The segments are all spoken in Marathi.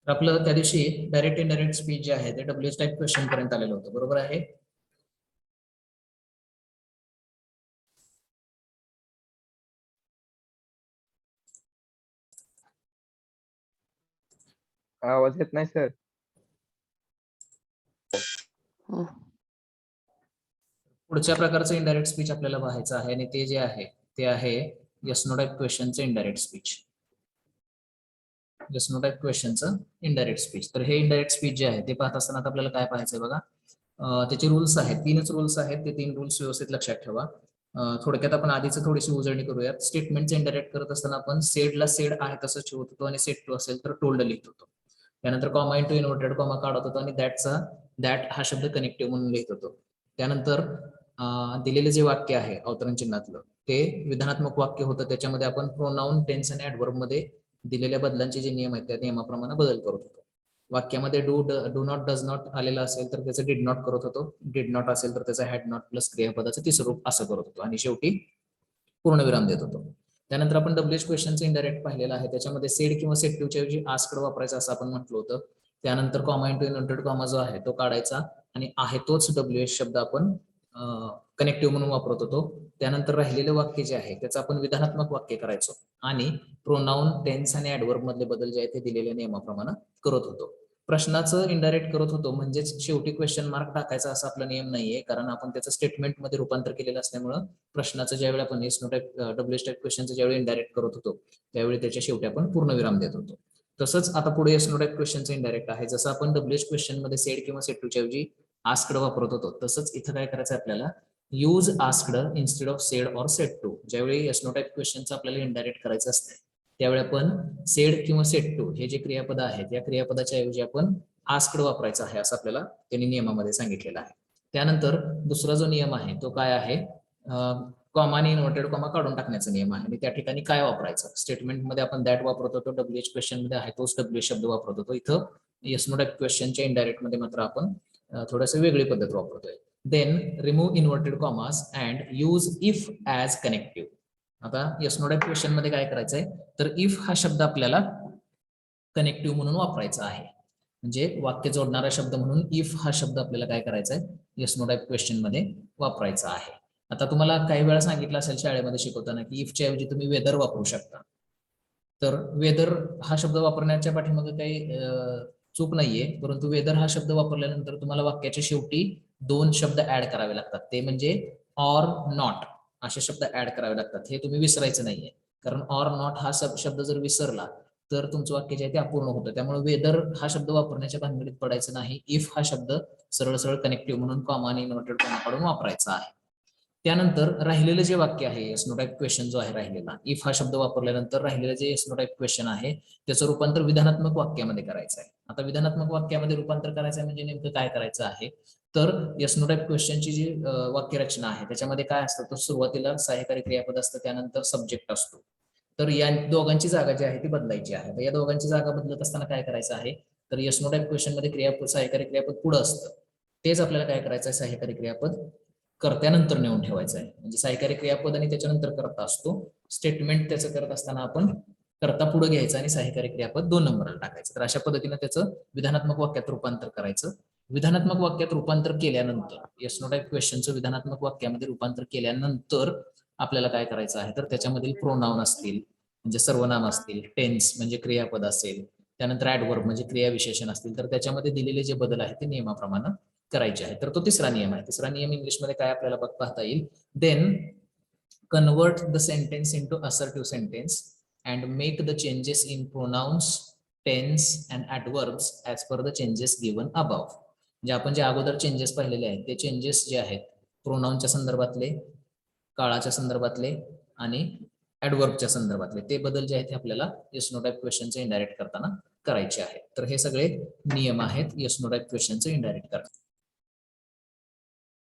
तर आपलं त्या दिवशी डायरेक्ट इनडायरेक्ट स्पीच जे आहे ते डब्ल्यूएच टाईप क्वेश्चन पर्यंत आलेलं होतं, बरोबर आहे. आवाज येत नाही सर. पुढच्या प्रकारचं इनडायरेक्ट स्पीच आपल्याला पाहायचं आहे आणि ते जे आहे ते आहे यस नो टाईप क्वेश्चनचं indirect speech. Yes no type क्वेश्चनचं इनडायरेक्ट स्पीच. तर हे इनडायरेक्ट स्पीच जे आहे ते पाहत असताना आता आपल्याला काय पाहायचंय बघा. त्याचे रूल्स आहेत, 3च रूल्स आहेत. ते 3 रूल्स व्यवस्थित लक्षात ठेवा. थोडक्यात आपण आधीच थोडीशी उजळणी करूयात. स्टेटमेंटचे इनडायरेक्ट करत असताना आपण सेडला सेड आहे तसं ठेवत होतो आणि सेड टू असेल तर टोल्ड लिहित होतो. त्यानंतर कॉमा इंटू इन्व्हर्टेड कॉमा काढत होतो आणि दॅट हा शब्द कनेक्टिव्ह म्हणून लिहित होतो. त्यानंतर दिलेले जे वाक्य आहे अवतरण चिन्हातलं ते विधानात्मक वाक्य होतं. त्याच्यामध्ये आपण प्रोनाउन, टेन्स आणि ऍडव्हर्ब मध्ये दिलेल्या बदलांचे जे नियम आहेत त्या नियमाप्रमाणे बदल करत होतो. वाक्यामध्ये डू नॉट, डज नॉट आलेला असेल तर त्याचं डिड नॉट करत होतो. डिड नॉट असेल तर त्याचं हॅड नॉट प्लस क्रियापदाचं तिसरं रूप असं करत होतो आणि शेवटी पूर्णविराम देत होतो. त्यानंतर आपण डब्ल्यूएच क्वेश्चनचं इनडायरेक्ट पाहिलेलं आहे. त्याच्यामध्ये सेड किंवा सेड टूच्या ऐवजी आस्कड वापरायचा असं आपण म्हटलं होतं. त्यानंतर कॉमा इंटू इन्व्हर्टेड कॉमा जो आहे तो काढायचा आणि आहे तोच डब्ल्यूएच शब्द आपण कनेक्टिव्ह म्हणून वापरत होतो. त्यानंतर राहिलेले वाक्य जे आहे त्याचं आपण विधानात्मक वाक्य करायचो आणि प्रोनाउन, टेन्स आणि ऍडव्हर्ब मधले बदल जे आहे ते दिलेल्या नियमाप्रमाणे करत होतो. प्रश्नाचं इनडायरेक्ट करत होतो म्हणजेच शेवटी क्वेश्चन मार्क टाकायचा असा आपला नियम नाहीये, कारण आपण त्याचं स्टेटमेंटमध्ये रूपांतर केलेलं असल्यामुळं प्रश्नाचं ज्यावेळी आपण yes no type WH type क्वेश्चनचं ज्यावेळी इनडायरेक्ट करत होतो त्यावेळी त्याच्या शेवटी आपण पूर्णविराम देत होतो. तसंच आता पुढे एस नो टाईप क्वेश्चनचं इनडायरेक्ट आहे. जसं आपण डब्ल्यूएच क्वेश्चन मध्ये सेड किंवा सेड टूच्या ऐवजी आस्कड वापरत होतो तसंच इथं काय करायचं आपल्याला, use asked instead of said or said to. ज्यावेळी एस नो टाईप क्वेश्चनचं आपल्याला इनडायरेक्ट करायचं असतं त्यावेळी आपण सेड किंवा सेड टू हे जे क्रियापद आहेत या क्रियापदाच्या ऐवजी आपण आस्कड वापरायचं आहे असं आपल्याला त्यांनी नियमामध्ये सांगितलेलं आहे. त्यानंतर दुसरा जो नियम आहे तो काय आहे, कॉमा आणि इन्व्हर्टेड कॉमा काढून टाकण्याचा नियम आहे. आणि त्या ठिकाणी काय वापरायचं, स्टेटमेंटमध्ये आपण दॅट वापरत होतो, डब्ल्यूएच क्वेश्चन मध्ये आहे तोच डब्ल्यूएच शब्द वापरत होतो. इथं येस नो टाईप क्वेश्चनच्या इनडायरेक्ट मध्ये मात्र आपण थोडंसं वेगळी पद्धत वापरतोय. Then remove inverted commas and use if as connective. आता येस नो टाईप क्वेश्चन मध्ये काय करायचंय तर इफ हा शब्द आपल्याला कनेक्टिव्ह म्हणून वापरायचा आहे. म्हणजे वाक्य जोडणारा शब्द म्हणून इफ हा शब्द आपल्याला काय करायचा आहे, येस नो टाईप क्वेश्चन मध्ये वापरायचा आहे. आता तुम्हाला काही वेळा सांगितलं असेल शाळेमध्ये शिकवताना की इफच्या ऐवजी तुम्ही वेदर वापरू शकता. तर वेदर हा शब्द वापरण्याच्या पाठीमागे काही चूक नाहीये, परंतु वेदर हा शब्द वापरल्यानंतर तुम्हाला वाक्याच्या शेवटी 2 शब्द ऍड करावे लागतात. ते म्हणजे ऑर नॉट असे शब्द ऍड करावे लागतात. हे तुम्ही विसरायचं नाहीये, कारण ऑर नॉट हा शब्द जर विसरला तर तुमचं वाक्य जे आहे ते अपूर्ण होतं. त्यामुळे वेदर हा शब्द वापरण्याच्या भानगडीत पडायचं नाही. इफ हा शब्द सरळ सरळ कनेक्टिव्ह म्हणून कॉमा आणि इन्व्हर्टेड कॉमा काढून वापरायचा आहे. त्यानंतर राहिलेलं जे वाक्य आहे येस नो टाईप क्वेश्चन जो आहे राहिलेला, इफ हा शब्द वापरल्यानंतर राहिलेलं जे येस नो टाईप क्वेश्चन आहे त्याचं रूपांतर विधानात्मक वाक्यामध्ये करायचं आहे. आता विधानात्मक वाक्यामध्ये रूपांतर करायचं आहे म्हणजे नेमकं काय करायचं आहे तर येस नो टाईप क्वेश्चनची जी वाक्यरचना आहे त्याच्यामध्ये काय असतं, तर सुरुवातीला सहाय्यकारी क्रियापद असतं, त्यानंतर सब्जेक्ट असतो. तर या दोघांची जागा जी आहे ती बदलायची आहे. तर या दोघांची जागा बदलत असताना काय करायचं आहे तर येस नो टाईप क्वेश्चन मध्ये क्रियापद, सहाय्यकारी क्रियापद पुढे असतं. तेच आपल्याला काय करायचं आहे, सहाय्यकारी क्रियापद कर्त्यानंतर नेऊन ठेवायचं आहे. म्हणजे सहाय्यकारी क्रियापद आणि त्याच्यानंतर कर्ता असतो. स्टेटमेंट त्याचं करत असताना आपण कर्ता पुढे घ्यायचं आणि सहाय्यकारी क्रियापद 2 नंबरला टाकायचं. तर अशा पद्धतीने त्याचं विधानात्मक वाक्यात रूपांतर करायचं. विधानात्मक वाक्यात रूपांतर केल्यानंतर येस नो टाईप क्वेश्चनचं विधानात्मक वाक्यामध्ये रूपांतर केल्यानंतर आपल्याला काय करायचं आहे तर त्याच्यामधील प्रोनाउन असतील म्हणजे सर्वनाम असतील, टेन्स म्हणजे क्रियापद असेल, त्यानंतर ऍडव्हर्ब म्हणजे क्रियाविशेषण असतील, तर त्याच्यामध्ये दिलेले जे बदल आहेत ते नियमाप्रमाणे करायचे आहे. तर तो तिसरा नियम आहे. तिसरा नियम इंग्लिशमध्ये काय आपल्याला पाहता येईल, then convert the sentence into assertive sentence and make the changes in pronouns, tense and adverbs as per the changes given above. म्हणजे आपण जे अगोदर चेंजेस पाहिलेले आहेत ते चेंजेस जे आहेत प्रोनाउनच्या संदर्भातले, काळाच्या संदर्भातले आणि ऍडव्हर्बच्या संदर्भातले ते बदल जे आहेत ते आपल्याला येस नो टाईप क्वेश्चनचे इनडायरेक्ट करताना करायचे आहेत. तर हे सगळे नियम आहेत येस नो टाईप क्वेश्चनचे इनडायरेक्ट करताना.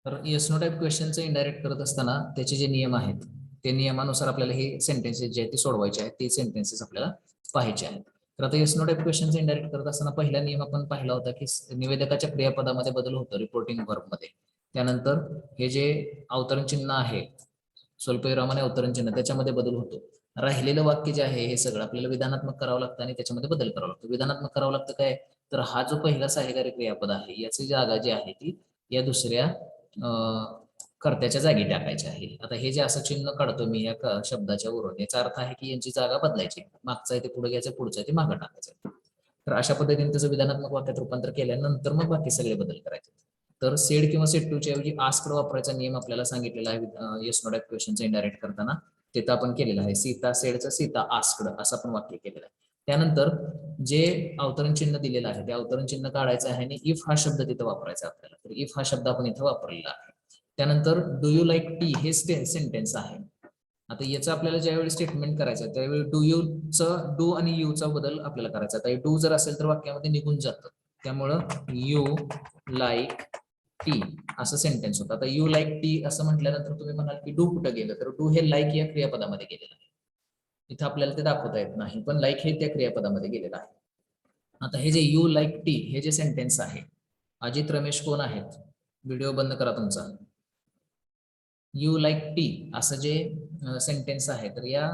तर येस नो टाईप क्वेश्चनचं इनडायरेक्ट करत असताना त्याचे जे नियम आहेत ते नियमानुसार आपल्याला हे सेंटेन्सेस जे आहेत ते सोडवायचे आहेत. ते सेंटेन्सेस आपल्याला पाहायचे आहेत. तर आता येस नो टाईप क्वेश्चनचं इनडायरेक्ट करत असताना पहिला नियम आपण पाहिला होता की निवेदकाच्या क्रियापदामध्ये बदल होतो रिपोर्टिंग वर्ब मध्ये. त्यानंतर हे जे अवतरण चिन्ह आहे स्वल्पविराम आणि अवतरण चिन्ह त्याच्यामध्ये बदल होतो. राहिलेलं वाक्य जे आहे हे सगळं आपल्याला विधानात्मक करावं लागतं आणि त्याच्यामध्ये बदल करावा लागतो. विधानात्मक करावं लागतं काय, तर हा जो पहिला सहाय्यकारी क्रियापद आहे याची जागा जी आहे ती या दुसऱ्या कर्त्याच्या जागी टाकायची आहे. आता हे जे असं चिन्ह काढतो मी या शब्दाच्या वरून, याचा अर्थ आहे की यांची जागा बदलायची. मागचं आहे ते पुढे घ्यायचं, पुढचं आहे ते मागं टाकायचं. तर अशा पद्धतीने त्याचं विधानात्मक वाक्यात रूपांतर केल्यानंतर मग बाकी सगळे बदल करायचे. तर सेड किंवा सेट टूच्या ऐवजी आस्क्ड वापरायचा नियम आपल्याला सांगितलेला आहे येस नो क्वेश्चनचं इनडायरेक्ट करताना. तिथं आपण केलेलं आहे. सीता सेडचं सीता आस्क्ड असं आपण वाक्य केलेलं आहे. त्यानंतर जे अवतरण चिन्ह दिलेलं आहे ते अवतरण चिन्ह काढायचं आहे आणि इफ हा शब्द तिथं वापरायचा आपल्याला. तर इफ हा शब्द आपण इथं वापरलेला आहे. त्यानंतर डू यू लाईक टी हे सेंटेन्स आहे. आता याचं आपल्याला ज्यावेळी स्टेटमेंट करायचं त्यावेळी डू यूचं डू आणि यूचा बदल आपल्याला करायचा. आता डू जर असेल तर वाक्यामध्ये निघून जातं. त्यामुळं यू लाईक टी असं सेंटेन्स होतं. आता यू लाईक टी असं म्हटल्यानंतर तुम्ही म्हणाल की डू कुठं गेलं, तर डू हे लाईक या क्रियापदामध्ये गेलेलं आहे. इथं आपल्याला ते दाखवता येत नाही, पण लाईक हे त्या क्रियापदामध्ये गेलेलं आहे. आता हे जे यू लाईक टी हे जे सेंटेन्स आहे, अजित रमेश कोण आहेत, व्हिडिओ बंद करा तुमचा. यू लाईक टी असं जे सेंटेन्स आहे, तर या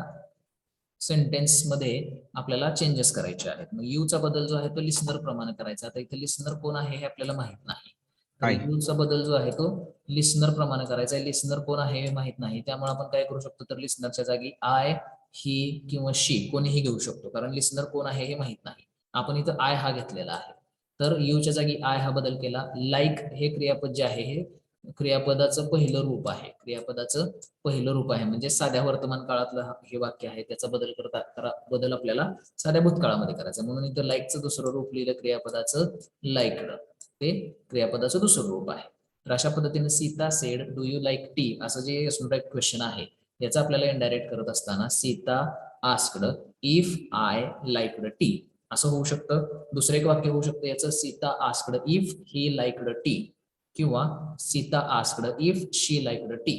सेंटेन्स मध्ये आपल्याला चेंजेस करायचे आहेत. मग यूचा बदल जो आहे तो लिस्नर प्रमाणे करायचा. आता इथे लिस्नर कोण आहे हे आपल्याला माहित नाही, तर यूचा बदल जो आहे तो लिस्नर प्रमाणे करायचा आहे. लिस्नर कोण आहे हे माहित नाही, त्यामुळे आपण काय करू शकतो, तर लिस्नरच्या जागी आय, ही किंवा शी कोणीही घेऊ शकतो, कारण लिस्नर कोण आहे हे माहित नाही. आपण इथं आय हा घेतलेला आहे, तर यूच्या जागी आय हा बदल केला. लाईक हे क्रियापद जे आहे हे क्रियापदाचं पहिलं रूप आहे. क्रियापदाचं पहिलं रूप आहे म्हणजे साध्या वर्तमान काळातलं हे वाक्य आहे, त्याचा बदल आपल्याला साध्या भूतकाळामध्ये करायचा. म्हणून इथं लाईकचं दुसरं रूप लिहिलं क्रियापदाचं लाईकड, ते क्रियापदाचं दुसरं रूप आहे. तर अशा पद्धतीने Sita said do you like tea असं जे क्वेश्चन आहे याचा आपल्याला इनडायरेक्ट करत असताना Sita asked if I liked tea असं होऊ शकतं. दुसरं एक वाक्य होऊ शकतं याचं, Sita asked if he liked tea, किंवा Sita asked if she liked tea.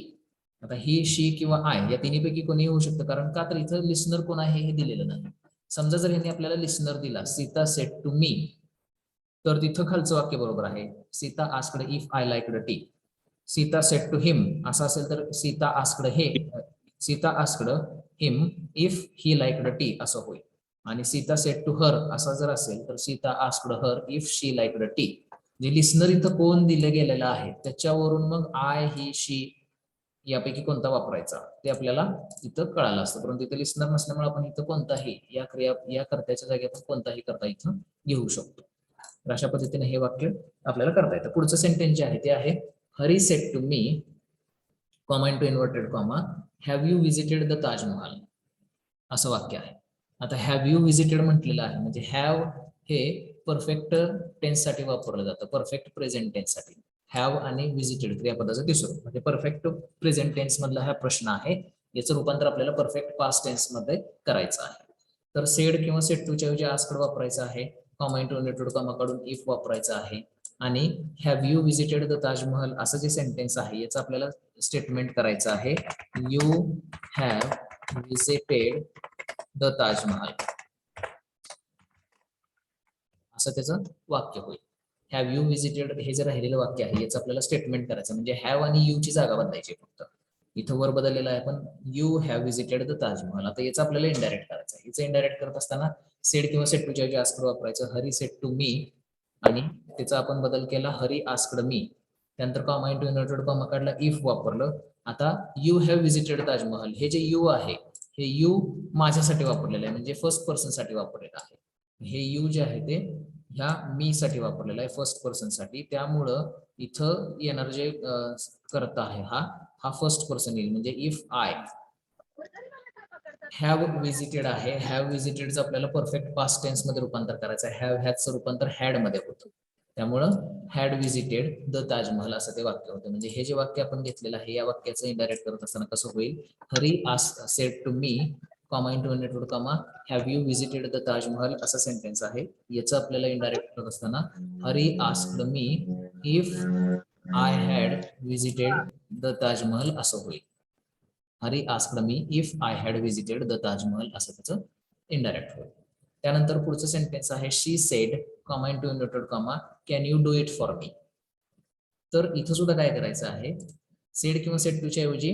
आता ही, शी किंवा आय या तिन्हीपैकी कोणीही होऊ शकतं, कारण का तर इथं लिस्नर कोण आहे हे दिलेलं नाही. समजा जर ह्यांनी आपल्याला लिस्नर दिला सीता सेड टू मी, तर तिथं खालचं वाक्य बरोबर आहे, Sita asked if I liked tea. Sita said to him असं असेल तर Sita asked him if he liked tea असं होईल. आणि सीता सेड टू हर असा जर असेल तर Sita asked her if she liked tea. जे लिस्नर इथं कोण दिलं गेलेलं आहे त्याच्यावरून मग आय, ही, शी यापैकी कोणता वापरायचा ते आपल्याला इथं कळालं असतं. परंतु इथं लिस्नर नसल्यामुळे आपण इथं कोणताही या कर्त्याच्या जागी आपण कोणताही करता इथं घेऊ शकतो. तर अशा पद्धतीने हे वाक्य आपल्याला करता येतं. पुढचं सेंटेन्स जे आहे ते आहे, Hari said to me, comma into inverted comma, have you visited the Taj Mahal असं वाक्य आहे. आता हॅव यू विजिटेड म्हटलेलं आहे म्हणजे हॅव हे परफेक्ट टेन्स साठी वापरलं जातं, परफेक्ट प्रेझेंट टेन्स साठी. हॅव आणि विजिटेड क्रियापदाचं तिसरं म्हणजे परफेक्ट प्रेझेंट टेन्स मधला हा प्रश्न आहे, याचं रूपांतर आपल्याला परफेक्ट पास्ट टेन्स मध्ये करायचं आहे. तर सेड किंवा सेड टूच्या ऐवजी आस्क्ड वापरायचं आहे, कॉमा इंटू इन्व्हर्टेड कॉमा काढून इफ वापरायचं आहे. आणि have you visited the Taj Mahal असं जे सेंटेन्स आहे याचं आपल्याला स्टेटमेंट करायचं आहे, you have visited the Taj Mahal असं त्याचं वाक्य होईल. हॅव यू विजिटेड हे जे राहिलेलं वाक्य आहे याचं आपल्याला स्टेटमेंट करायचं, म्हणजे हॅव आणि यू ची जागा बदलायची फक्त. इथं वर बदललेलं आहे पण you have visited the Taj Mahal. आता याचं आपल्याला इनडायरेक्ट करायचं आहे. याचं इनडायरेक्ट करत असताना सेड किंवा सेड टूच्या ऐवजी आस्क्ड वापरायचं, हरी सेड टू मी, आणि त्याचा आपण बदल केला हरी आस्क्ड मी. त्यानंतर कॉमा इंटू इन्व्हर्टेड कॉमा काढला, इफ वापरलं. आता यू हॅव विजिटेड ताजमहल हे जे यू आहे हे यू माझ्यासाठी वापरलेलं आहे, म्हणजे फर्स्ट पर्सन साठी वापरलेलं आहे. हे यू जे आहे ते ह्या मी साठी वापरलेलं आहे, फर्स्ट पर्सन साठी. त्यामुळं इथं येणार जे करता आहे हा फर्स्ट पर्सन येईल, म्हणजे इफ आय हॅव विजिटेड आहे, हॅव विजिटेडचं आपल्याला परफेक्ट पास्ट टेन्स मध्ये रूपांतर करायचं आहे. हॅव हॅजचं रूपांतर हॅड मध्ये होतं, त्यामुळं हॅड विजिटेड द ताजमहल असं ते वाक्य होतं. म्हणजे हे जे वाक्य आपण घेतलेलं आहे या वाक्याचं इनडायरेक्ट करत असताना कसं होईल, Hari said to me, comma into inverted comma, have you visited the Taj Mahal असं सेंटेन्स आहे. याचं आपल्याला इनडायरेक्ट करत असताना Hari asked me if I had visited the Taj Mahal असं होईल. Hari asked me if I had visited the Taj Mahal असं त्याचं इनडायरेक्ट होईल. त्यानंतर पुढचं सेंटेन्स आहे, she said, comma into inverted comma, can you do it for मी. तर इथं सुद्धा काय करायचं आहे, सेड किंवा सेड टूच्या ऐवजी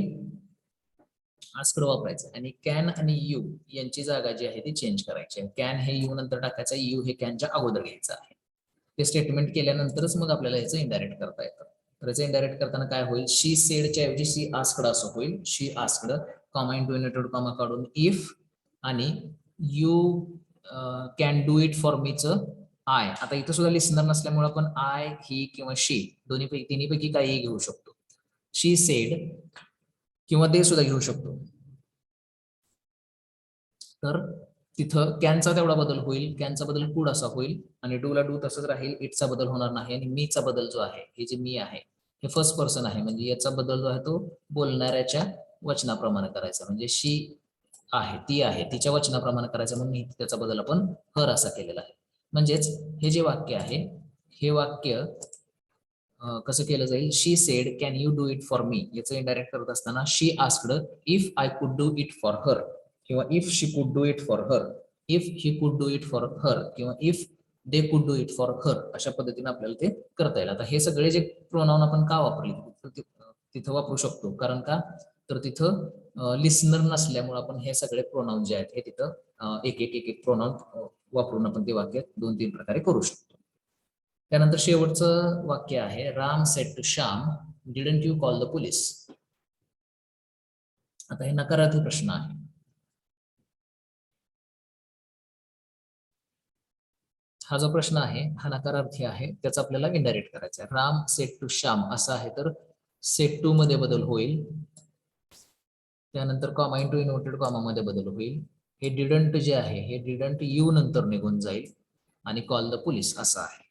आस्कड वापरायचं आणि कॅन आणि यू यांची जागा जी आहे ती चेंज करायची आहे. कॅन हे यू नंतर टाकायचं, यू हे कॅनच्या अगोदर घ्यायचं आहे. ते स्टेटमेंट केल्यानंतरच मग आपल्याला याचं इनडायरेक्ट करता येतं. तर याचं इनडायरेक्ट करताना काय होईल, शी सेडच्या ऐवजी शी आस्कड असं होईल. She asked comma into inverted comma काढून इफ आणि you can do it for मीच आय. आता इथं सुद्धा लिस्नर नसल्यामुळे आपण आय, ही किंवा शी तिन्हीपैकी काहीही घेऊ शकतो. शी सेड किंवा दे सुद्धा घेऊ शकतो. तर तिथं कॅनचा तेवढा बदल होईल, कॅनचा बदल कुड असा होईल आणि डू ला डू तसंच राहील, इटचा बदल होणार नाही आणि मीचा बदल जो आहे, हे जे मी आहे हे फर्स्ट पर्सन आहे, म्हणजे याचा बदल जो आहे तो बोलणाऱ्याच्या वचनाप्रमाणे करायचा. म्हणजे शी आहे, ती आहे, तिच्या वचनाप्रमाणे करायचं म्हणून त्याचा बदल आपण हर असा केलेला आहे. म्हणजेच हे जे वाक्य आहे हे वाक्य कसं केलं जाईल, she said can you do it for me, याचं इनडायरेक्ट करत असताना she asked if I could do it for her, किंवा if she could do it for her, if he could do it for her, किंवा if they could do it for हर, अशा पद्धतीने आपल्याला ते करता येईल. आता हे सगळे जे प्रोनाउन आपण का वापरले तिथं वापरू शकतो, कारण का तर तिथं लिस्नर नसल्यामुळे आपण हे सगळे प्रोनाउन जे आहेत हे तिथं एक एक प्रोनाउन वापरून आपण ते वाक्य 2-3 प्रकारे करू शकतो. त्यानंतर शेवटचं वाक्य आहे, Ram said to Shyam didn't you call the police. आता हे नकारार्थी प्रश्न आहे. हा जो प्रश्न आहे हा नकारार्थी आहे, त्याचा आपल्याला इनडायरेक्ट करायचा आहे. राम सेड टू श्याम असं आहे तर सेड टू मध्ये बदल होईल, त्यानंतर कॉमा इंटू इनवर्टेड कॉमा मध्ये बदल होईल. हे डिडंट जे आहे हे डिडंट यू नंतर निघून जाईल आणि कॉल द पोलीस असं आहे.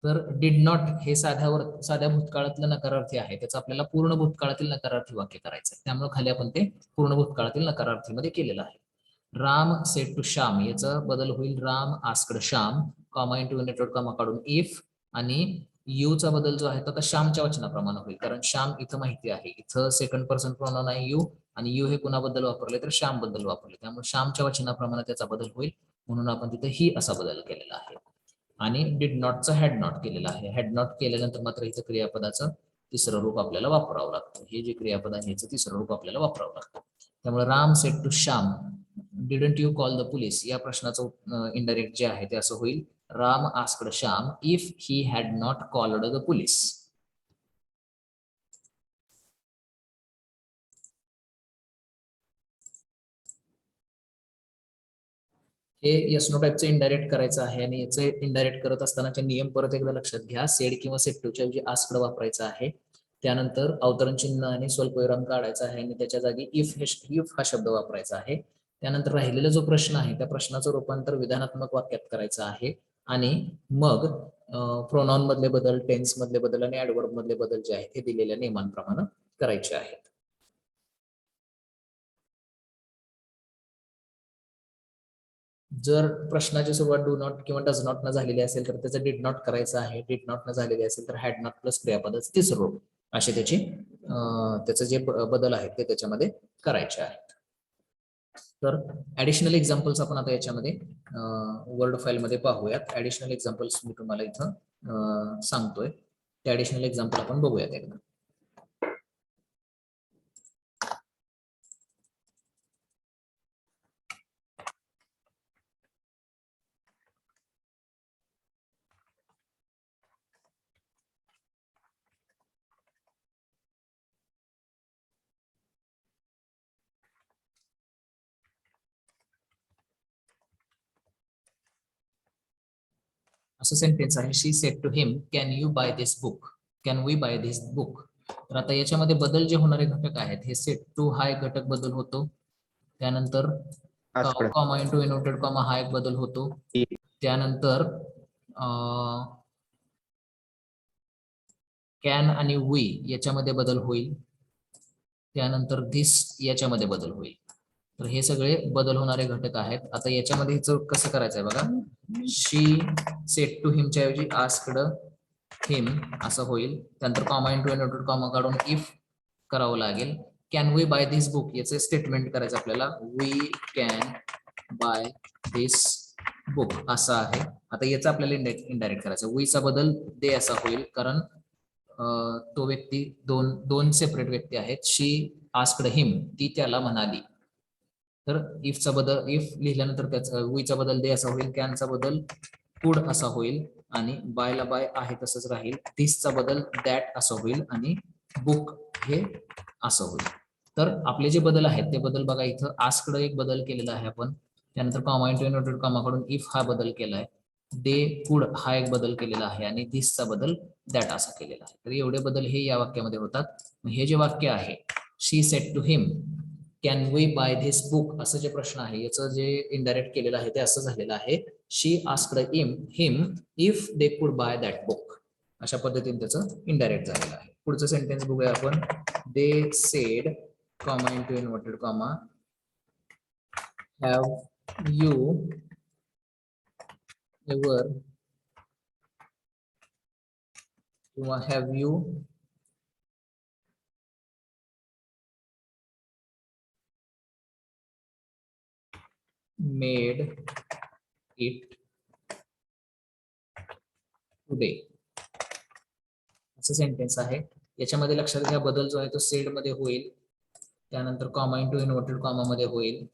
तर डिड नॉट हे साध्या भूतकाळातलं नकारार्थी आहे, त्याचं आपल्याला पूर्ण भूतकाळातील नकारार्थी वाक्य करायचं आहे. त्यामुळे खाली आपण ते पूर्ण भूतकाळातील नकारार्थीमध्ये केलेलं आहे. राम सेड टू श्याम याचा बदल होईल Ram asked Shyam, comma into inverted comma काढून इफ, आणि यूचा बदल जो आहे तो आता श्यामच्या वचनाप्रमाणे होईल, कारण श्याम इथं माहिती आहे इथं सेकंड पर्सन प्रोनाउन आहे यू, आणि यू हे कुणाबद्दल वापरले तर श्याम बद्दल वापरले, त्यामुळे श्यामच्या वचनाप्रमाणे त्याचा बदल होईल, म्हणून आपण तिथे ही असा बदल केलेला आहे. आणि डिड नॉटचा हॅड नॉट केलेला आहे. हॅड नॉट केल्यानंतर मात्र इथं क्रियापदाचं तिसरं रूप आपल्याला वापरावं लागतं. हे जे क्रियापद आहे याचं तिसरं रूप आपल्याला वापरावं लागतं. त्यामुळे Ram said to Shyam didn't you call the police या प्रश्नाचं इनडायरेक्ट जे आहे ते असं होईल, Ram asked Shyam if he had not called the police. हे यस नो टाईपचं इनडायरेक्ट करायचं आहे आणि याचं इनडायरेक्ट करत असतानाचे नियम परत एकदा लक्षात घ्या. सेड किंवा सेड टूच्या ऐवजी आस्क्ड वापरायचं आहे, त्यानंतर अवतरण चिन्ह आणि स्वल्पविराम काढायचा आहे आणि त्याच्या जागी इफ हा शब्द वापरायचा आहे. त्यानंतर राहिलेला जो प्रश्न आहे त्या प्रश्नाचं रूपांतर विधानात्मक वाक्यात करायचं आहे आणि मग प्रोनाउन मधले बदल, टेन्स मधले बदल आणि ऍडवर्ब मधले बदल जे आहेत हे दिलेल्या नियमांप्रमाणे करायचे आहेत. जर प्रश्नाची सुरुवात डू नॉट किंवा डज नॉट न झालेली असेल तर त्याचं डिड नॉट करायचं आहे, डिड नॉट न झालेली असेल तर हॅड नॉट प्लस क्रियापदाचं तिसरं रूप, असे त्याचे जे बदल आहेत ते त्याच्यामध्ये करायचे आहेत. तर ऍडिशनल एक्झाम्पल्स आपण आता याच्यामध्ये वर्ड फाईल मध्ये पाहूयात. ऍडिशनल एक्झाम्पल्स मी तुम्हाला इथं सांगतोय, ते ऍडिशनल एक्झाम्पल आपण बघूयात एकदा. असं सेंटेन्स आहे, she said to him can you buy this book, can we buy this book. तर आता याच्यामध्ये बदल जे होणारे घटक आहेत हे सेड टू हा एक घटक बदल होतो, त्यानंतर asked comma into inverted comma हा एक बदल होतो, त्यानंतर कॅन आणि वी याच्यामध्ये बदल होईल, त्यानंतर धिस याच्यामध्ये बदल होईल. तर हे सगळे बदल होणारे घटक आहेत. आता याच्यामध्ये कसं करायचंय बघा, शी सेड टू हिमच्या ऐवजी आस्क्ड हिम असं होईल, त्यानंतर कॉमा इंटू इनवर्टेड कॉमा काढून इफ करावं लागेल. Can we buy this book याचे स्टेटमेंट करायचं आपल्याला, we can buy this book असं आहे. आता याचा आपल्याला इनडायरेक्ट करायचं, वीचा बदल दे असा होईल, कारण तो व्यक्ती दोन सेपरेट व्यक्ती आहेत. शी आस्क्ड हिम, ती त्याला म्हणाली. तर इफचा बदल, इफ लिहिल्यानंतर त्याचा वीचा बदल दे असा होईल, कॅनचा बदल कुड असा होईल, आणि बायला बाय आहे तसंच राहील. दिसचा बदल दॅट असं होईल, आणि बुक हे असं होईल. तर आपले जे बदल आहेत ते बदल बघा, इथं आस्क्ड एक बदल केलेला आहे आपण, त्यानंतर कॉमा इंटू इन्व्हर्टेड कॉमाकडून इफ हा बदल केलाय, दे कुड हा एक बदल केलेला आहे, आणि दिसचा बदल दॅट असा केलेला आहे. तर एवढे बदल हे या वाक्यामध्ये होतात. हे जे वाक्य आहे, she said to him can we buy this book, असं जे प्रश्न आहे याचं जे इनडायरेक्ट केलेलं आहे ते असं झालेलं आहे, शी asked him if they could bye that book. अशा पद्धतीने त्याचं इनडायरेक्ट झालेलं आहे. पुढचं सेंटेन्स बघूया आपण. They said comma into inverted comma have you ever किंवा have you made it today, असं सेंटेन्स आहे. याच्यामध्ये लक्षात घ्या, बदल जो आहे तो सेड मध्ये होईल, त्यानंतर कॉमा इंटू इन्व्हर्टेड कॉमा मध्ये होईल,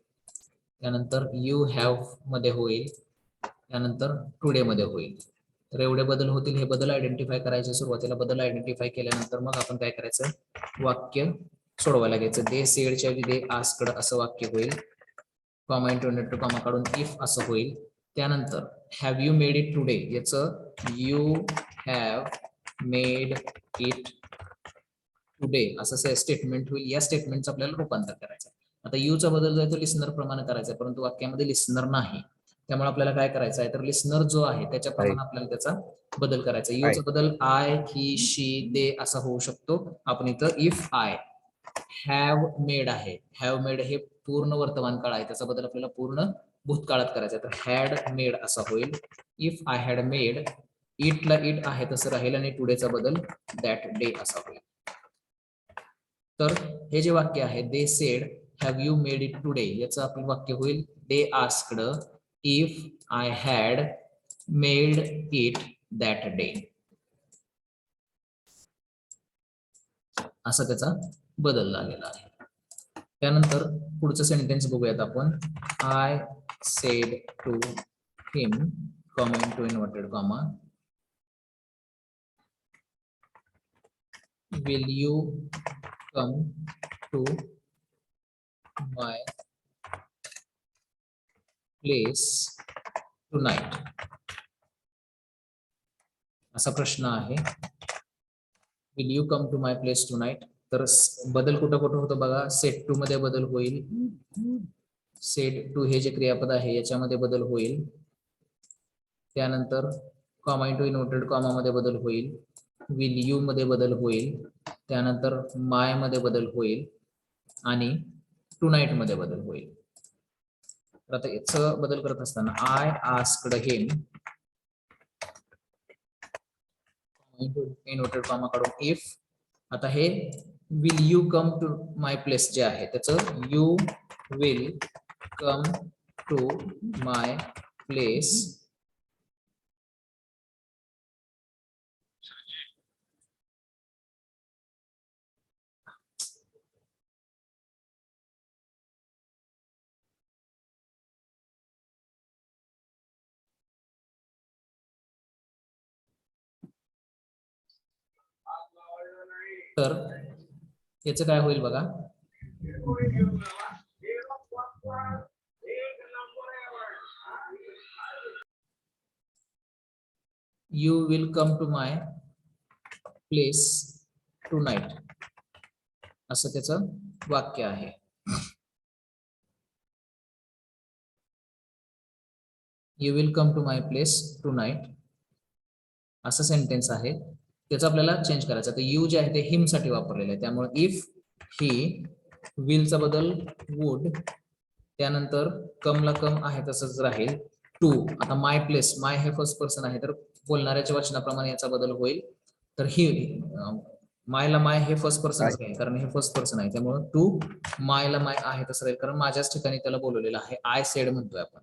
त्यानंतर यू हॅव मध्ये होईल, त्यानंतर टुडे मध्ये होईल. तर एवढे बदल होतील. हे बदल आयडेंटिफाय करायचे. सुरुवातीला बदल आयडेंटिफाय केल्यानंतर मग आपण काय करायचं, वाक्य सोडवायला घ्यायचं. दे सेडच्या ऐवजी दे आस्क्ड असं वाक्य होईल. कॉमा इंटू इन्व्हर्टेड कॉमा काढून इफ असं होईल. त्यानंतर have you made it today याचं you have made it today असं स्टेटमेंट होईल. या स्टेटमेंटचं आपल्याला रूपांतर करायचं. आता यूचा बदल जो आहे तो लिस्नर प्रमाणे करायचा आहे, परंतु वाक्यामध्ये लिस्नर नाही, त्यामुळे आपल्याला काय करायचं आहे, तर लिस्नर जो आहे त्याच्याप्रमाणे आपल्याला त्याचा बदल करायचा. यूचा बदल आय, ही, शी, दे असा होऊ शकतो. आपण इथं इफ आय हॅव मेड आहे, हॅव मेड हे पूर्ण वर्तमान काळ आहे, त्याचा बदल आपल्याला पूर्ण भूतकाळात करायचा आहे, तर हॅड मेड असा होईल. इफ आय हॅड मेड, इटला इट आहे तसं राहील, आणि टुडेचा बदल दॅट डे असा होईल. तर हे जे वाक्य आहे, they said have you made it today, याचं आपलं वाक्य होईल, they asked if I had made it that day, असं त्याचा बदल झालेला आहे. त्यानंतर पुढचं सेंटेन्स बघूयात आपण. I said to him comma into inverted comma will you come to my place tonight, असा प्रश्न आहे. will you come to my place tonight, तर बदल कुठं कुठं होतं बघा. सेट टू मध्ये बदल होईल, सेट टू हे जे क्रियापद आहे याच्यामध्ये बदल होईल, त्यानंतर कॉमा इंटू इन्व्हर्टेड कॉमा मध्ये बदल होईल, विल यू मध्ये बदल होईल, त्यानंतर माय मध्ये बदल होईल, आणि टू नाईट मध्ये बदल होईल. तर आता याचं बदल करत असताना I asked him inverted comma काढून इफ, आता हे will you come to my place जे आहे त्याचं you will come to my place तर याचं काय होईल बघा. You will come to my place tonight असं त्याचं वाक्य आहे. You will come to my place tonight असं सेंटेन्स आहे. त्याचं आपल्याला चेंज करायचं. तर यू जे आहे ते हिम साठी वापरलेलं आहे, त्यामुळे इफ ही, विलचा बदल वुड, त्यानंतर कमला कम आहे तसंच राहील, टू, आता माय प्लेस, माय हे फर्स्ट पर्सन आहे तर बोलणाऱ्याच्या वचनाप्रमाणे याचा बदल होईल. तर ही मायला माय हे फर्स्ट पर्सन आहे कारण हे फर्स्ट पर्सन आहे, त्यामुळे टू मायला माय आहे तसं राहील कारण माझ्याच ठिकाणी त्याला बोलवलेलं आहे. आय सेड म्हणतोय आपण,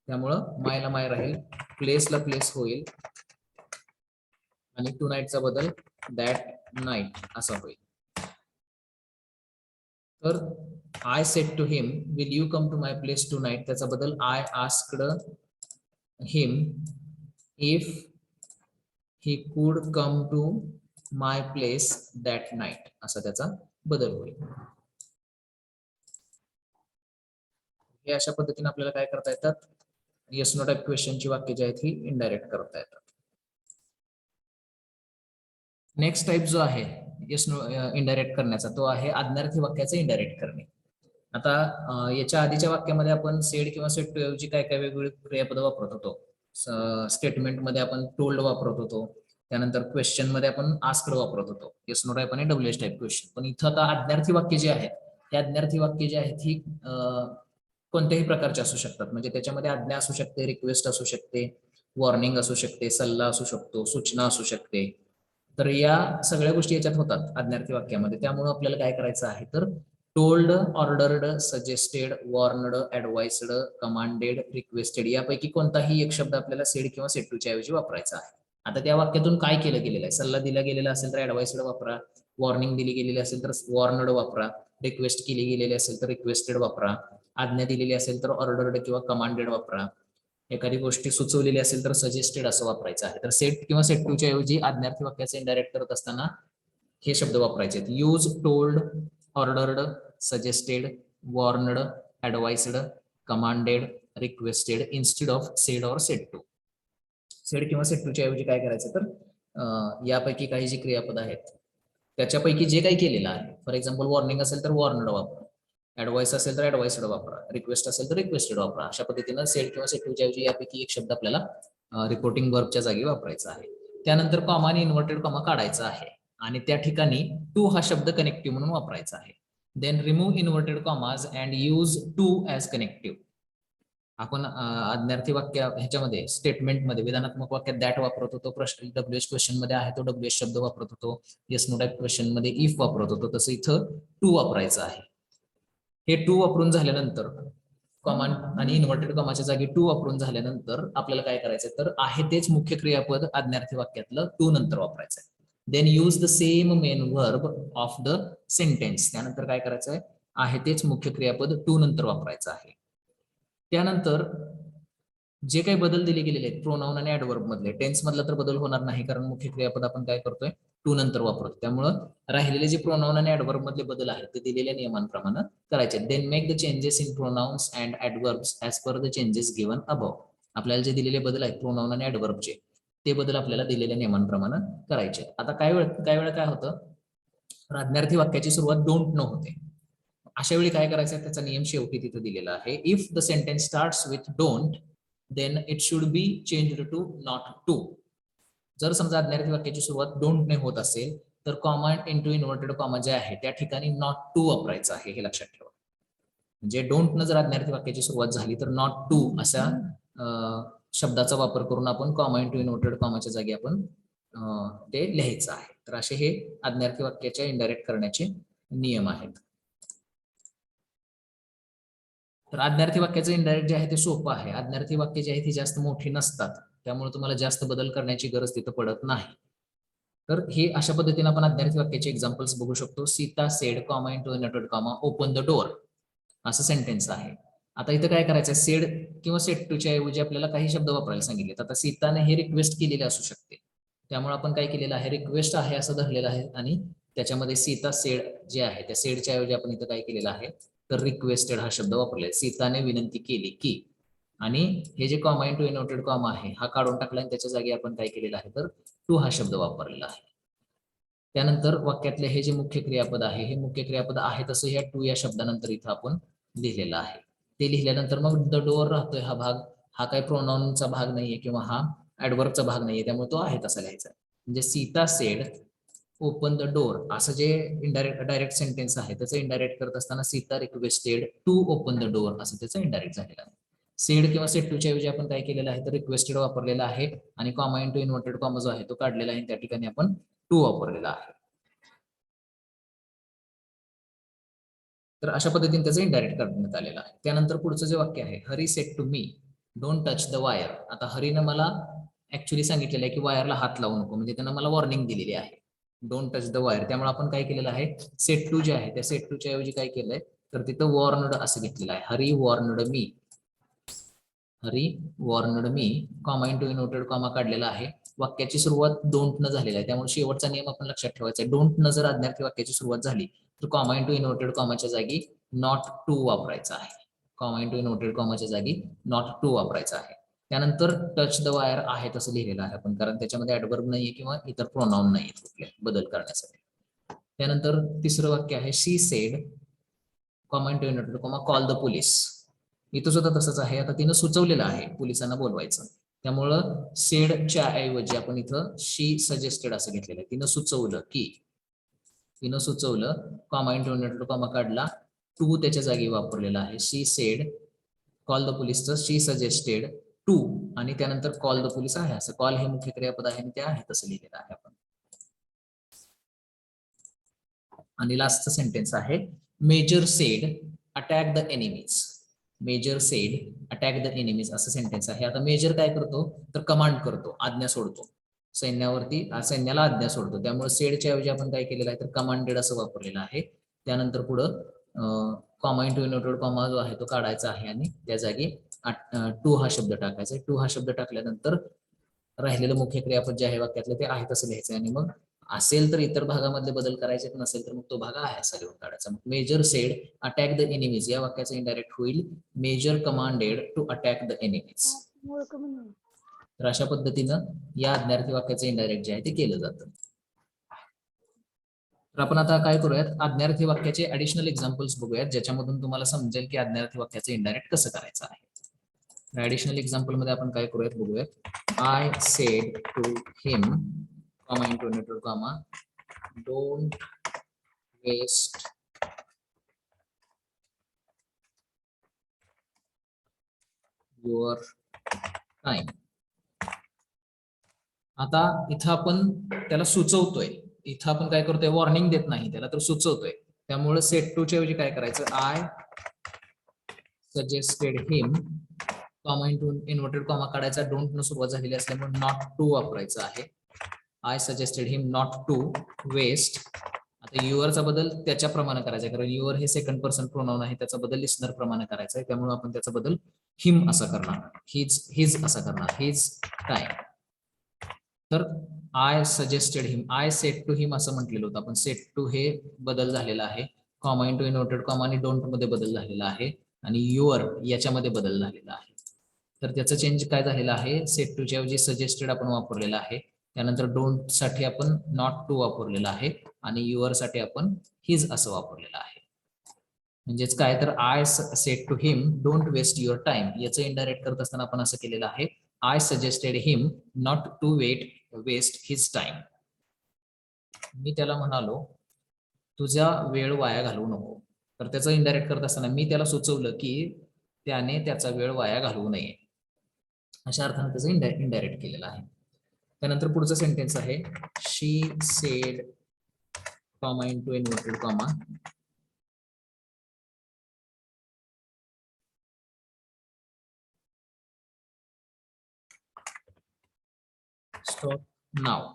त्यामुळं मायला माय राहील, प्लेसला प्लेस होईल, आणि टू नाईटचा बदल दॅट नाईट असा होईल. तर I said to him will you come to my place tonight, त्याचा बदल I asked him if he could come to my place that night, असा त्याचा बदल होईल. हे अशा पद्धतीने आपल्याला काय करता येतात, येस नो टाइप क्वेश्चनची वाक्य जी आहेत ही इनडायरेक्ट करता येतात. नेक्स्ट टाइप जो आहे येस नो इनडायरेक्ट करण्याचा, तो आहे आज्ञार्थी वाक्याचे इनडायरेक्ट करणे. आता याच्या आधीच्या वाक्यामध्ये आपण सेड किंवा सेड टू ऐवजी काय काय वेगवेगळी क्रियापद वापरत होतो. स्टेटमेंट मध्ये आपण टोल्ड वापरत होतो, त्यानंतर क्वेश्चन मध्ये आपण आस्क्ड वापरत होतो, येस नो टाइप आणि डब्ल्यूएच टाइप क्वेश्चन. पण इथं आता आज्ञार्थी वाक्य जे आहेत, त्या आज्ञार्थी वाक्य जे आहेत ही कोणत्याही प्रकारचे असू शकतात. म्हणजे त्याच्यामध्ये आज्ञा असू शकते, रिक्वेस्ट असू शकते, वॉर्निंग असू शकते, सल्ला असू शकतो, सूचना असू शकते. तर या सगळ्या गोष्टी याच्यात होतात आज्ञार्थी वाक्यामध्ये. त्यामुळे आपल्याला काय करायचं आहे, तर told, ordered, suggested, warned, advised, commanded, requested यापैकी कोणताही एक शब्द आपल्याला सेड किंवा सेड टू च्या ऐवजी वापरायचा आहे. आता त्या वाक्यातून काय केलं गेलेलं आहे, सल्ला दिला गेलेला असेल तर ऍडवाइस्ड वापरा, वॉर्निंग दिली गेलेली असेल तर वॉर्नड वापरा, रिक्वेस्ट केली गेलेली असेल तर रिक्वेस्टेड वापरा, आज्ञा दिलेली असेल तर ऑर्डर्ड किंवा कमांडेड वापरा, एखादी गोष्टी सुचवलेली असेल तर सजेस्टेड असं वापरायचं आहे. तर सेट किंवा सेट टू च्या ऐवजी आज्ञार्थी वाक्याचे इनडायरेक्ट करत असताना हे शब्द वापरायचे आहेत. Use told, ordered, suggested, warned, advised, commanded, requested instead of said or said to. Said किंवा सेट टू च्या ऐवजी काय करायचं, तर यापैकी काही जी क्रियापद आहेत त्याच्यापैकी जे काही केलेलं आहे, फॉर एक्झाम्पल वॉर्निंग असेल तर वॉर्नड वापरा, ऍडवाइस असेल तर ऍडवाइस्ड वापरा, रिक्वेस्ट असेल तर रिक्वेस्टेड वापरा. अशा पद्धतीनं सेड किंवा सेट टू च्या ऐवजी यापैकी एक शब्द आपल्याला रिपोर्टिंग वर्बच्या जागी वापरायचा आहे. त्यानंतर कॉमा आणि इन्व्हर्टेड कॉमा काढायचा आहे आणि त्या ठिकाणी टू हा शब्द कनेक्टिव्ह म्हणून वापरायचा आहे. Then remove inverted commas and use to as connective. आपण आज्ञार्थी वाक्य ह्याच्यामध्ये स्टेटमेंटमध्ये विधानात्मक वाक्यात दॅट वापरत होतो, प्रश्न डब्ल्यूएच क्वेश्चन मध्ये आहे तो डब्ल्यूएच शब्द वापरत होतो, येस नो टाइप क्वेश्चन मध्ये इफ वापरत होतो, तसं इथं टू वापरायचं आहे. हे टू वापरून झाल्यानंतर कॉमा आणि इन्व्हर्टेड कॉमाच्या जागी टू वापरून झाल्यानंतर आपल्याला काय करायचं, तर आहे तेच मुख्य क्रियापद आज्ञार्थी वाक्यातलं टू नंतर वापरायचं आहे. Then use the same main verb of the sentence. त्यानंतर काय करायचं आहे, आहे तेच मुख्य क्रियापद टू नंतर वापरायचं आहे. त्यानंतर जे काही बदल दिले गेलेले आहेत प्रोनाउन आणि ऍडवर्ब मधले, टेन्स मधला तर बदल होणार नाही कारण मुख्य क्रियापद आपण काय करतोय, टू नंतर वापरतो. त्यामुळं राहिलेले जे प्रोनाउन आणि ऍडवर्ब मधले बदल आहेत ते दिलेल्या नियमांप्रमाणे करायचे. Then make the changes in pronouns and adverbs as per the changes given above. आपल्याला जे दिलेले बदल आहेत प्रोनाउन आणि ऍडवर्बचे, ते बदल आपल्याला दिलेल्या नियमांप्रमाणे करायचे. आता काही वेळा काय होतं, आज्ञार्थी वाक्याची सुरुवात डोंट नो होते. अशा वेळी काय करायचं, त्याचा नियम शेवटी तिथे दिलेला आहे. If the sentence starts with don't then it should be changed to not to. जर समजा आज्ञार्थी वाक्याची सुरुवात डोंट ने होत असेल तर कॉमा इंटू इन्व्हर्टेड कॉमा जे आहे त्या ठिकाणी नॉट टू वापरायचं आहे, हे लक्षात ठेवा. म्हणजे डोंट न जर आज्ञार्थी वाक्याची सुरुवात झाली तर नॉट टू अशा शब्दाचा वापर करून आपण कॉमा इंटू इन्व्हर्टेड कॉमाच्या जागी आपण ते लिहायचं आहे. तर असे हे आज्ञार्थी वाक्याच्या इनडायरेक्ट करण्याचे नियम आहेत. तर आज्ञार्थी वाक्याचं इनडायरेक्ट जे आहे ते सोपं आहे. आज्ञार्थी वाक्य जे आहे ती जास्त मोठी नसतात, त्यामुळे तुम्हाला जास्त बदल करण्याची गरज तिथं पडत नाही. तर हे अशा पद्धतीने आपण आज्ञार्थी वाक्याचे एक्झाम्पल्स बघू शकतो. Sita sed comma into inverted comma open the door असं सेंटेन्स आहे. आता इथं काय करायचं, सेड किंवा सेड टू च्या ऐवजी आपल्याला काही शब्द वापरायला सांगितले. आता सीताने हे रिक्वेस्ट केलेले असू शकते, त्यामुळे आपण काय केलेलं आहे, रिक्वेस्ट आहे असं धरलेलं आहे आणि त्याच्यामध्ये सीता सेड जे आहे त्या सेडच्या ऐवजी आपण इथं काय केलेलं आहे, तर रिक्वेस्टेड हा शब्द वापरलाय. सीताने विनंती केली की, आणि हे जे कॉमा इंटू इन्व्हर्टेड कॉमा आहे हा काढून टाकला आणि त्याच्या जागी आपण काय केलेलं आहे, तर टू हा शब्द वापरलेला आहे. त्यानंतर वाक्यातले हे जे मुख्य क्रियापद आहे, हे मुख्य क्रियापद आहे तसं या टू या शब्दानंतर इथं आपण लिहिलेलं आहे. ते लिहिल्यानंतर मग द डोअर राहतोय हा भाग, हा काही प्रोनाउनचा भाग नाहीये किंवा हा ऍडवर्बचा भाग नाहीये, त्यामुळे तो आहे तसा लिहायचा. म्हणजे Sita said open the door असं जे डायरेक्ट सेंटेन्स आहे त्याचं इनडायरेक्ट करत असताना Sita requested to open the door असं त्याचं इनडायरेक्ट झालेलं आहे. सेड किंवा सेड टू च्या ऐवजी आपण काय केलेलं आहे, तर रिक्वेस्टेड वापरलेला आहे आणि कॉमा इंटू इन्व्हर्टेड कॉमा जो आहे तो काढलेला आहे, त्या ठिकाणी आपण टू वापरलेला आहे. तर अशा पद्धतीने त्याचं इनडायरेक्ट करण्यात आलेलं आहे. त्यानंतर पुढचं जे वाक्य आहे, Hari said to me don't touch the wire. आता हरीनं मला ऍक्च्युली सांगितलेलं आहे की वायरला हात लावू नको, म्हणजे त्यानं मला वॉर्निंग दिलेली आहे. Don't touch the wire. त्यामुळे आपण काय केलेलं आहे, सेट टू जे आहे त्या सेट टू च्या ऐवजी काय केलंय तर तिथं वॉर्नड असं घेतलेलं आहे. हरी वॉर्नड मी, हरी वॉर्नड मी, कॉमा इंटू इनव्हर्टेड कॉमा काढलेला आहे. वाक्याची सुरुवात डोंट न झालेला आहे, त्यामुळे शेवटचा नियम आपण लक्षात ठेवायचा आहे. डोंट न जर आज्ञार्थी वाक्याची सुरुवात झाली तर कॉमा इंटू इनव्हर्टेड कॉमाच्या जागी नॉट टू वापरायचा आहे. कॉमा इंटू इनव्हर्टेड कॉमाच्या जागी नॉट टू वापरायचा आहे. त्यानंतर टच द वायर आहे तसं लिहिलेलं आहे आपण, कारण त्याच्यामध्ये ऍडवर्ब नाहीये किंवा इतर प्रोनाउन नाहीये कुठले बदल करण्यासाठी. त्यानंतर तिसरं वाक्य आहे she said, comma into inverted comma call the police. इथं सुद्धा तसंच आहे. आता तिनं सुचवलेलं आहे पोलिसांना बोलवायचं, त्यामुळं सेडच्या ऐवजी आपण इथं शी सजेस्टेड असं घेतलेलं आहे. तिनं सुचवलं की, तिनं सुचवलं, कॉमा इंटू इनव्हर्टेड कॉमा काढला, टू त्याच्या जागी वापरलेला आहे. शी सेड कॉल द पोलीसचं शी सजेस्टेड टू आणि त्यानंतर कॉल द पोलीस आहे असं. कॉल हे मुख्य क्रियापद आहे आणि ते आहे तसं लिहिलेलं आहे आपण. आणि लास्टचं सेंटेन्स आहे major said attack the enemies. Major said attack the enemies असं सेंटेन्स आहे. आता मेजर काय करतो तर कमांड करतो, आज्ञा सोडतो सैन्यावरती, सैन्याला आज्ञा सोडतो. त्यामुळे सेडच्या ऐवजी आपण काय केलेलं आहे तर कमांडेड असं वापरलेलं आहे. त्यानंतर पुढं कॉमा इंटू इनव्हर्टेड कॉमा जो आहे तो काढायचा आहे आणि त्या जागी टू हा शब्द टाकायचा. टू हा शब्द टाकल्यानंतर राहिलेलं मुख्य क्रियापद जे आहे वाक्यातलं ते आहे तसं लिहायचं आणि मग असेल तर इतर भागामधले बदल करायचे, नसेल तर मग तो भाग आहे असा लिहून काढायचा. Major said attack the enemies या वाक्याचं इनडायरेक्ट होईल major commanded to attack the enemies. तर अशा पद्धतीनं या आज्ञार्थी वाक्याचं इनडायरेक्ट जे आहे ते केलं जातं. तर आपण आता काय करूयात, आज्ञार्थी वाक्याचे ऍडिशनल एक्झाम्पल्स बघूयात ज्याच्यामधून तुम्हाला समजेल की आज्ञार्थी वाक्याचं इनडायरेक्ट कसं करायचं आहे. ऍडिशनल एक्झाम्पल मध्ये आपण काय करूयात बघूयात. I said to him, comma into inverted comma, don't waste your time. आता इथं आपण त्याला सुचवतोय, इथं आपण काय करतोय वॉर्निंग देत नाही त्याला तर सुचवतोय. त्यामुळे सेट टू च्या ऐवजी काय करायचं, I suggested him, comma into inverted comma काढायचा, डोंट न सुरुवात झालेली असल्यामुळे नॉट टू वापरायचं आहे. I suggested him not to waste. आता युअरचा बदल त्याच्या प्रमाणे करायचा आहे, कारण युअर हे सेकंड पर्सन प्रोनाउन आहे, त्याचा बदल लिस्नर प्रमाणे करायचा आहे. त्यामुळे आपण त्याचा बदल हिम असा करणार, हिज असा करणार, हिज टाइम. तर I suggested him, I said to him असं म्हटलेलं होतं आपण. सेट टू हे बदल झालेला आहे, कॉमा इंटू इनव्हर्टेड कॉमा आणि डोंट मध्ये बदल झालेला आहे आणि युअर याच्यामध्ये बदल झालेला आहे. तर त्याचं चेंज काय झालेलं आहे, सेट टू च्या ऐवजी सजेस्टेड आपण वापरलेला आहे. त्यानंतर डोंट साठी आपण नॉट टू वापरलेला आहे आणि युअर साठी आपण हिज असं वापरलेलं आहे. म्हणजेच काय तर I said to him don't waste your time याचं इनडायरेक्ट करत असताना आपण असं केलेलं आहे, I suggested him not to waste his time. मी त्याला म्हणालो तुझा वेळ वाया घालवू नको. तर त्याचं इनडायरेक्ट करत असताना मी त्याला सुचवलं की त्याने त्याचा वेळ वाया घालवू नये, अशा अर्थाने त्याचं इनडायरेक्ट केलेलं आहे. त्यानंतर पुढचं सेंटेन्स आहे she said, comma into inverted comma, stop now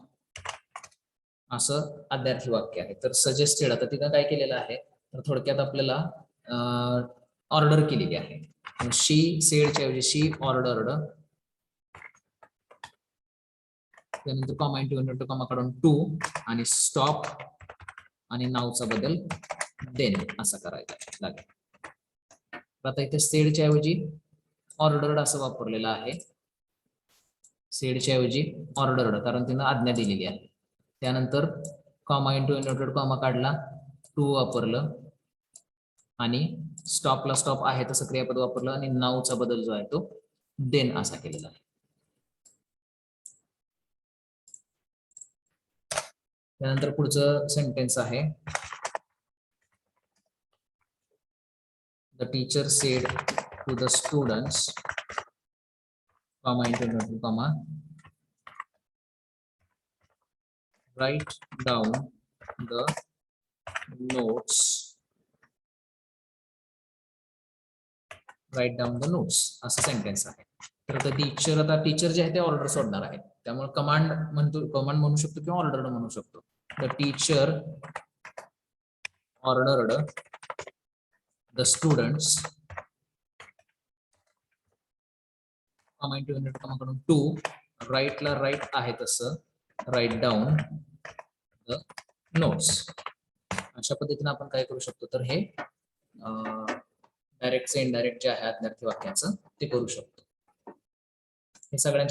असं आज्ञार्थी वाक्य आहे. तर सजेस्टेड, आता तिथं काय केलेलं आहे तर थोडक्यात आपल्याला ऑर्डर केलेली आहे. शी सेडच्या ऐवजी शी ऑर्डर्ड, त्यानंतर कॉमा इंटू इनव्हर्टेड कॉमा काढून टू आणि स्टॉप आणि नावचा बदल देन असा करायचा लागेल. आता इथे सेडच्या ऐवजी ऑर्डर्ड असं वापरलेलं आहे, सेडच्या ऐवजी ऑर्डर्ड कारण तिनं आज्ञा दिलेली आहे. त्यानंतर कॉमा इंटू इनव्हर्टेड कॉमा काढला, टू वापरलं आणि स्टॉपला स्टॉप आहे तसं क्रियापद वापरलं आणि नावचा बदल जो आहे तो देन असा केलेला आहे. त्यानंतर पुढचं सेंटेन्स आहे the teacher said to the students, comma into inverted comma, write down the notes, write down the notes असं सेंटेन्स आहे. तर टीचर, आता टीचर जे आहे ते ऑर्डर सोडणार आहे, त्यामुळे कमांड म्हणू शकतो किंवा ऑर्डर म्हणू शकतो. The teacher ordered the students to राईटला राईट आहे तसं राईट डाऊन द नोट्स. अशा पद्धतीने आपण काय करू शकतो तर हे डायरेक्ट इनडायरेक्ट जे आहे आज्ञार्थी वाक्याचं ते करू शकतो. हे सगळ्यांच्या